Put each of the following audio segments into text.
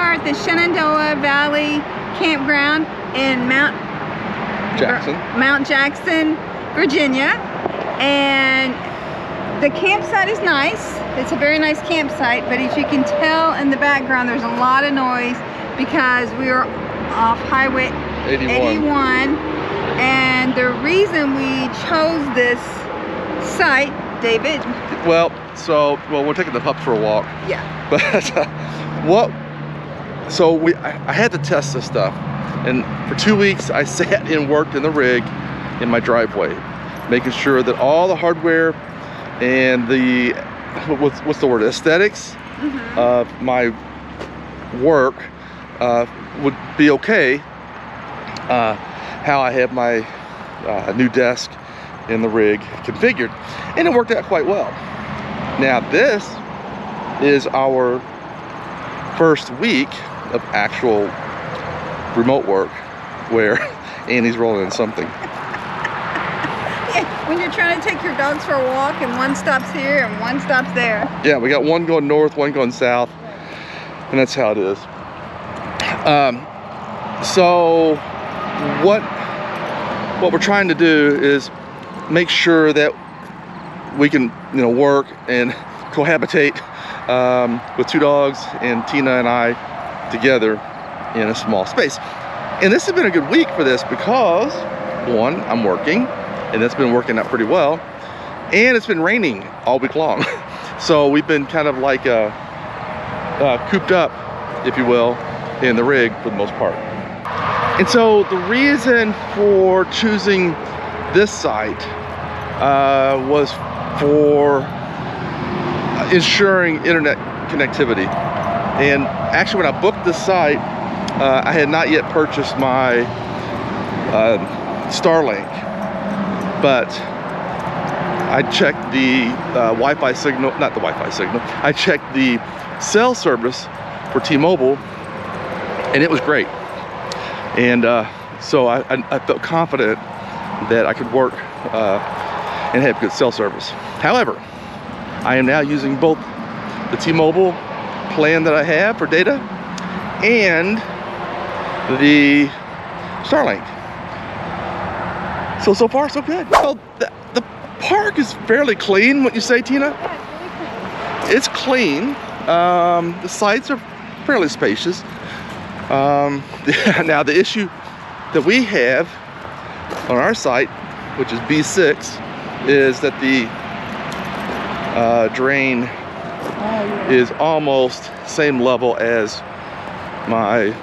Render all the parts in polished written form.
are at the Shenandoah Valley campground in Mount Jackson, Virginia. And the campsite is nice. It's a very nice campsite, but as you can tell in the background, there's a lot of noise because we are off Highway 81. And the reason we chose this site, David? Well, we're taking the pups for a walk. Yeah. But I had to test this stuff, and for 2 weeks I sat and worked in the rig in my driveway, making sure that all the hardware and the what's the word, aesthetics of my work would be okay. How I have my new desk in the rig configured, and it worked out quite well. Now this is our first week of actual remote work where Annie's rolling in something. Yeah, when you're trying to take your dogs for a walk and one stops here and one stops there. Yeah, we got one going north, one going south, and that's how it is. So what we're trying to do is make sure that we can, work and cohabitate with 2 dogs and Tina and I together in a small space. And this has been a good week for this because, one, I'm working, and that's been working out pretty well, and it's been raining all week long. So we've been kind of like cooped up, if you will, in the rig for the most part. And so the reason for choosing this site was for ensuring internet connectivity. And actually when I booked this site, I had not yet purchased my Starlink, but I checked the Wi-Fi signal, not the Wi-Fi signal, I checked the cell service for T-Mobile, and it was great. And so I felt confident that I could work and have good cell service. However, I am now using both the T-Mobile plan that I have for data and the Starlink. So far so good. Well, the park is fairly clean, wouldn't you say, Tina? Yeah, it's clean. The sites are fairly spacious. Now the issue that we have on our site, which is B6, is that the drain is almost same level as my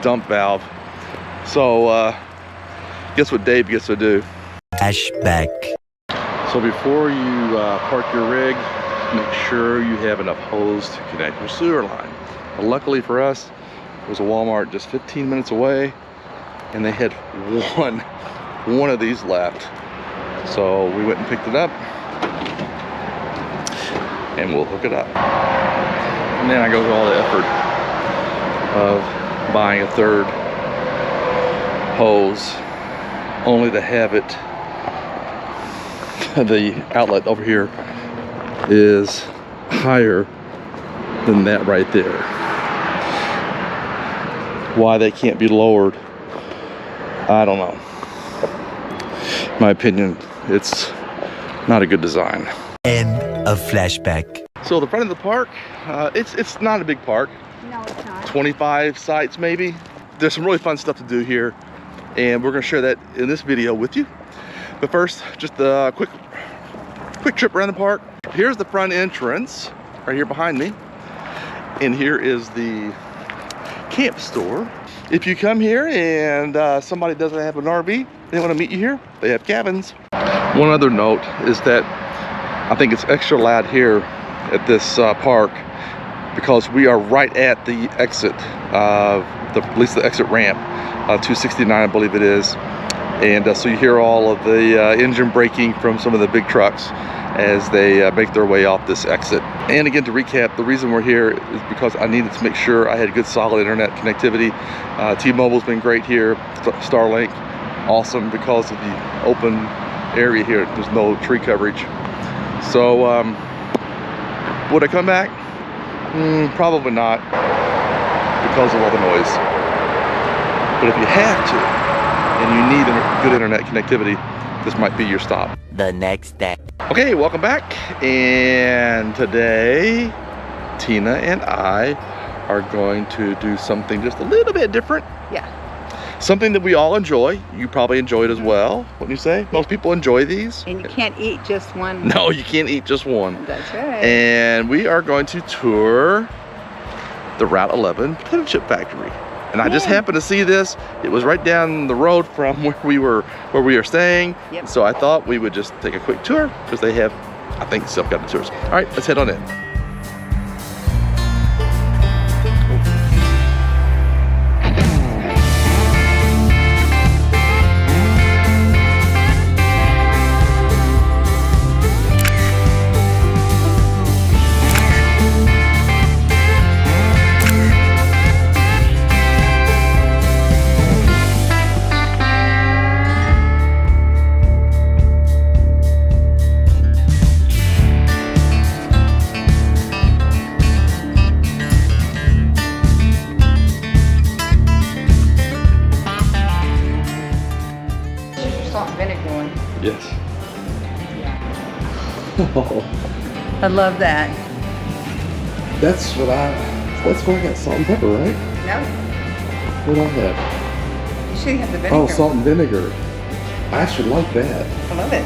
dump valve. So guess what Dave gets to do? Flashback. So before you park your rig, make sure you have enough hose to connect your sewer line. But luckily for us, there was a Walmart just 15 minutes away, and they had one of these left. So we went and picked it up, and we'll hook it up. And then I go through all the effort of buying a third hose, only to have it, the outlet over here is higher than that right there. Why they can't be lowered, I don't know. In my opinion, it's not a good design. End of flashback. So the front of the park, it's not a big park. No, it's not. 25 sites maybe. There's some really fun stuff to do here, and we're gonna share that in this video with you. But first, just a quick trip around the park. Here's the front entrance, right here behind me. And here is the camp store. If you come here and somebody doesn't have an RV, they want to meet you here, they have cabins. One other note is that I think it's extra loud here at this park because we are right at the exit of at least the exit ramp, 269 I believe it is. And so you hear all of the engine braking from some of the big trucks as they make their way off this exit. And again, to recap, the reason we're here is because I needed to make sure I had good solid internet connectivity. T-Mobile's been great here. Starlink, awesome because of the open area here. There's no tree coverage. So would I come back? Probably not, because of all the noise. But if you have to, and you need good internet connectivity, this might be your stop. The next day. Okay, welcome back. And today, Tina and I are going to do something just a little bit different. Yeah. Something that we all enjoy. You probably enjoy it as well, wouldn't you say? Most people enjoy these. And you can't eat just one. No, you can't eat just one. That's right. And we are going to tour the Route 11 potato chip factory. And I just happened to see this. It was right down the road from where we are staying. Yep. So I thought we would just take a quick tour because they have, I think, self-guided tours. All right, let's head on in. Salt and vinegar one. Yes. I love that. That's where I got salt and pepper, right? No, What do I have? you should have the vinegar. Oh, salt and vinegar. I actually like that. I love it.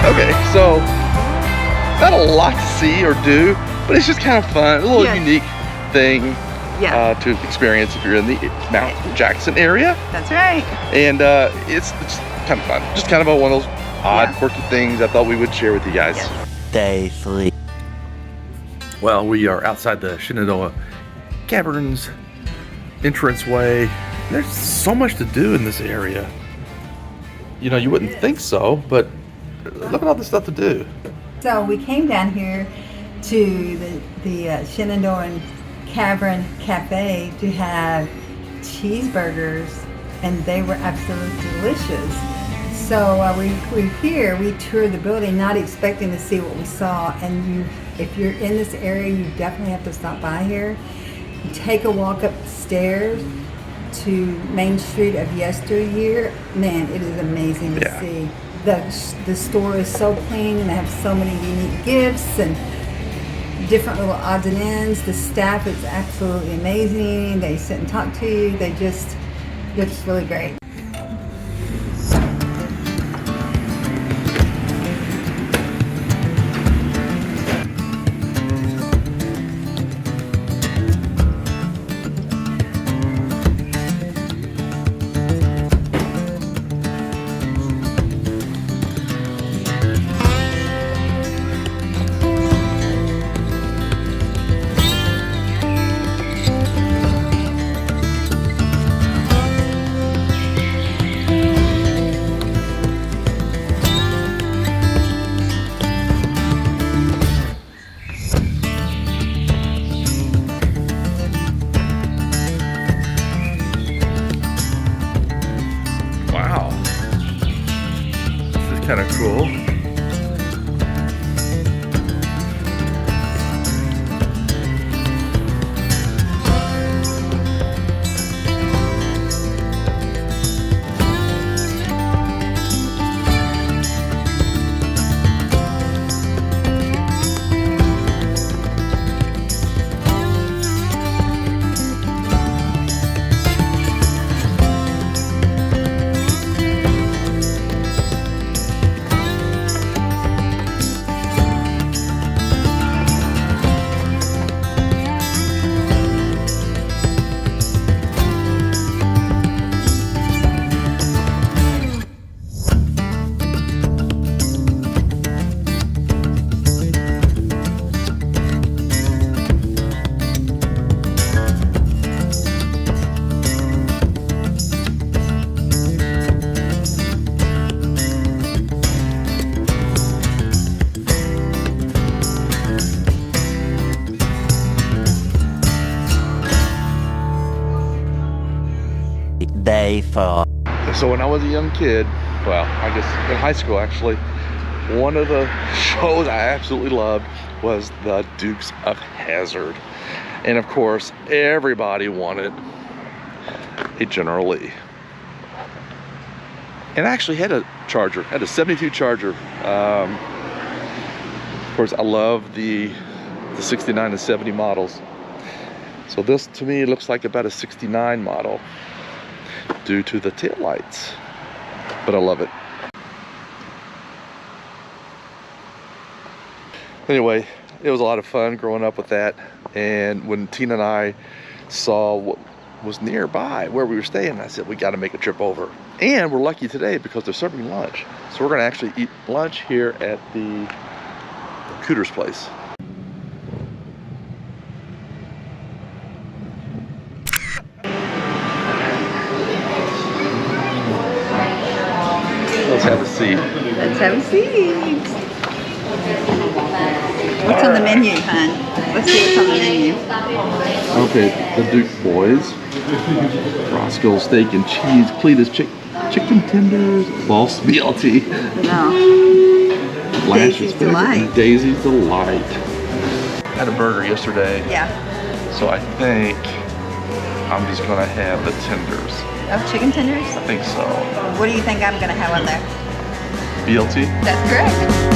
Okay, so not a lot to see or do, but it's just kind of fun, a little unique thing to experience if you're in the Mount Jackson area. That's right. And it's kind of fun, just kind of one of those odd, quirky things I thought we would share with you guys. Day 3. Well, we are outside the Shenandoah Caverns entranceway. There's so much to do in this area. You know, you wouldn't think so, but look at all this stuff to do. So we came down here to the Shenandoah Cavern Cafe to have cheeseburgers, and they were absolutely delicious. So we're here, we toured the building not expecting to see what we saw, and if you're in this area, you definitely have to stop by here. You take a walk up the stairs to Main Street of yesteryear. Man, it is amazing to see. The store is so clean, and they have so many unique gifts and different little odds and ends. The staff is absolutely amazing. They sit and talk to you. They're just really great. Kind of cool. Day 4. So when I was a young kid, well, I guess in high school actually, one of the shows I absolutely loved was the Dukes of Hazzard. And of course, everybody wanted a General Lee. And I actually had a Charger, had a 72 Charger. Of course, I love the 69 and 70 models. So this to me looks like about a 69 model due to the taillights, but I love it. Anyway, it was a lot of fun growing up with that. And when Tina and I saw what was nearby where we were staying, I said, we got to make a trip over. And we're lucky today because they're serving lunch. So we're going to actually eat lunch here at the Cooter's place. Let's have a seat. Let's have a seat. What's on the menu, hon? Let's see what's on the menu. Okay, the Duke Boys. Roscoe steak and cheese, Cletus chicken tenders, Boss BLT. No. Daisy's Delight. Daisy's Delight. Had a burger yesterday. Yeah. So I think I'm just gonna have the tenders. Oh, chicken tenders? I think so. What do you think I'm gonna have on there? BLT? That's correct.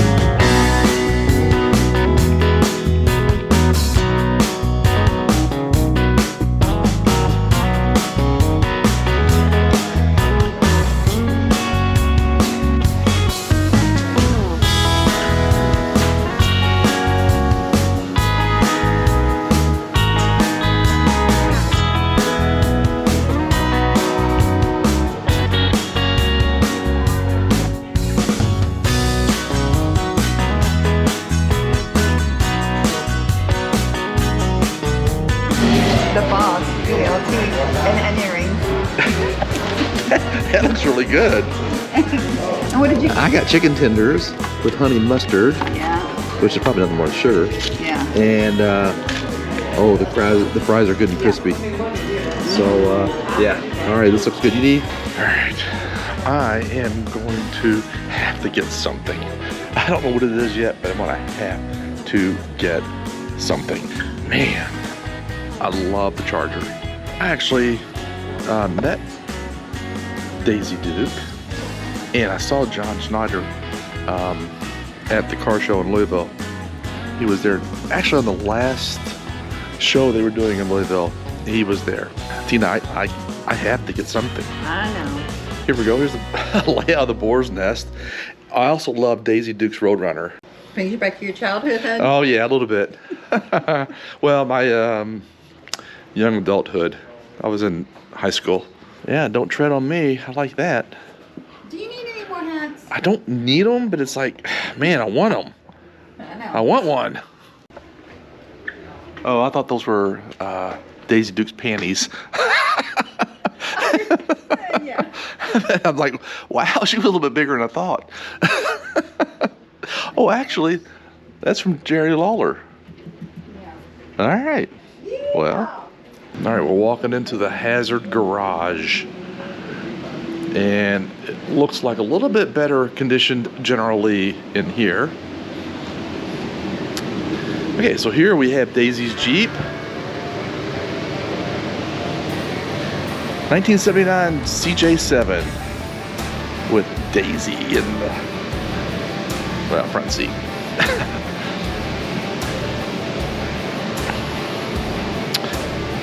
The boss, BLT, and earrings. That looks really good. And what did you? I got chicken tenders with honey mustard, Yeah. which is probably nothing more than sugar. Yeah. And oh, the fries are good and crispy. So yeah. All right, this looks good. You need? All right. I am going to have to get something. I don't know what it is yet, but I'm gonna have to get something. Man, I love the Charger. I actually met Daisy Duke, and I saw John Schneider at the car show in Louisville. He was there actually on the last show they were doing in Louisville. He was there. Tina, I have to get something. I know. Here we go. Here's the layout of the boar's nest. I also love Daisy Duke's Roadrunner. Brings you back to your childhood, hon? Oh yeah, a little bit. Well, my young adulthood. I was in high school. Yeah, don't tread on me. I like that. Do you need any more hats? I don't need them, but it's like, man, I want them. I know. I want one. Oh, I thought those were Daisy Duke's panties. Yeah. I'm like, wow, she was a little bit bigger than I thought. Oh, actually, that's from Jerry Lawler. Yeah. All right. Well, all right, we're walking into the Hazard garage. And it looks like a little bit better conditioned General Lee in here. Okay, so here we have Daisy's Jeep. 1979 CJ7 with Daisy in the, well, front seat.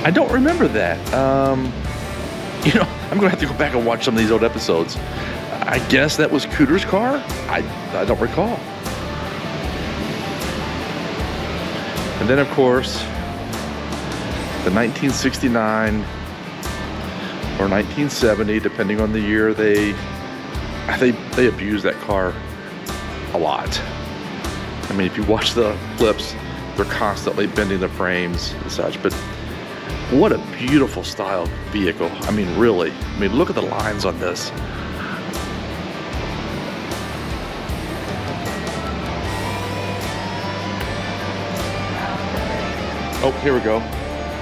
I don't remember that. You know, I'm gonna have to go back and watch some of these old episodes. I guess that was Cooter's car? I don't recall. And then of course, the 1969 or 1970, depending on the year, they abused that car a lot. I mean, if you watch the clips, they're constantly bending the frames and such, but what a beautiful style vehicle. I mean, really. I mean, look at the lines on this. Oh, here we go.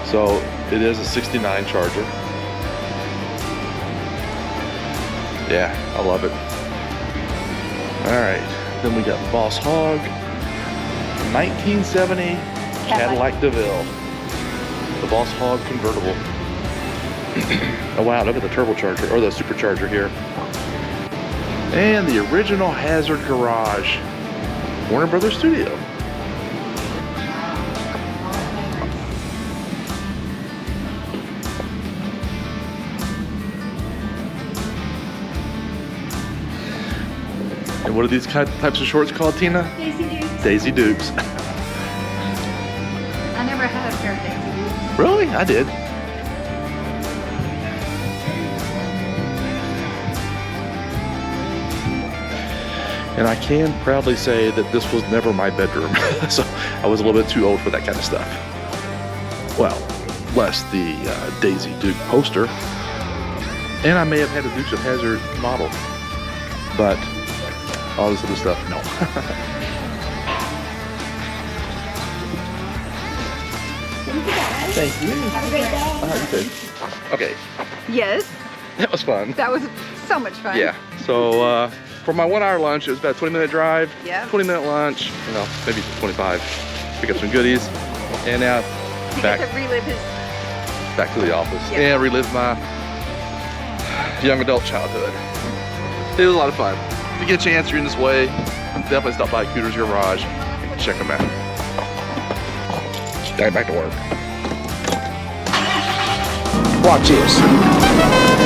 So it is a 69 Charger. Yeah, I love it. All right, then we got Boss Hog, 1970 Cadillac DeVille, the Boss Hog convertible. Oh wow, look at the turbocharger, or the supercharger here. And the original Hazard Garage, Warner Brothers Studio. And what are these types of shorts called, Tina? Daisy Dukes. Daisy Dukes. I never had a pair of Daisy Dukes. Really? I did. And I can proudly say that this was never my bedroom. So I was a little bit too old for that kind of stuff. Well, less the Daisy Duke poster. And I may have had a Dukes of Hazzard model. But all this other stuff, no. Thank you. Have a great day. You too. Okay, Yes, that was fun. that was so much fun. Yeah, so for my 1 hour lunch, it was about a 20-minute drive, Yeah. 20-minute lunch, you know, maybe 25, pick up some goodies, and now He back got to relive his. to the office, Yeah. and relive my young adult childhood. It was a lot of fun. If you get a chance, you're in this way, definitely stop by Cooter's Garage and check them out. Back to work. Watch this.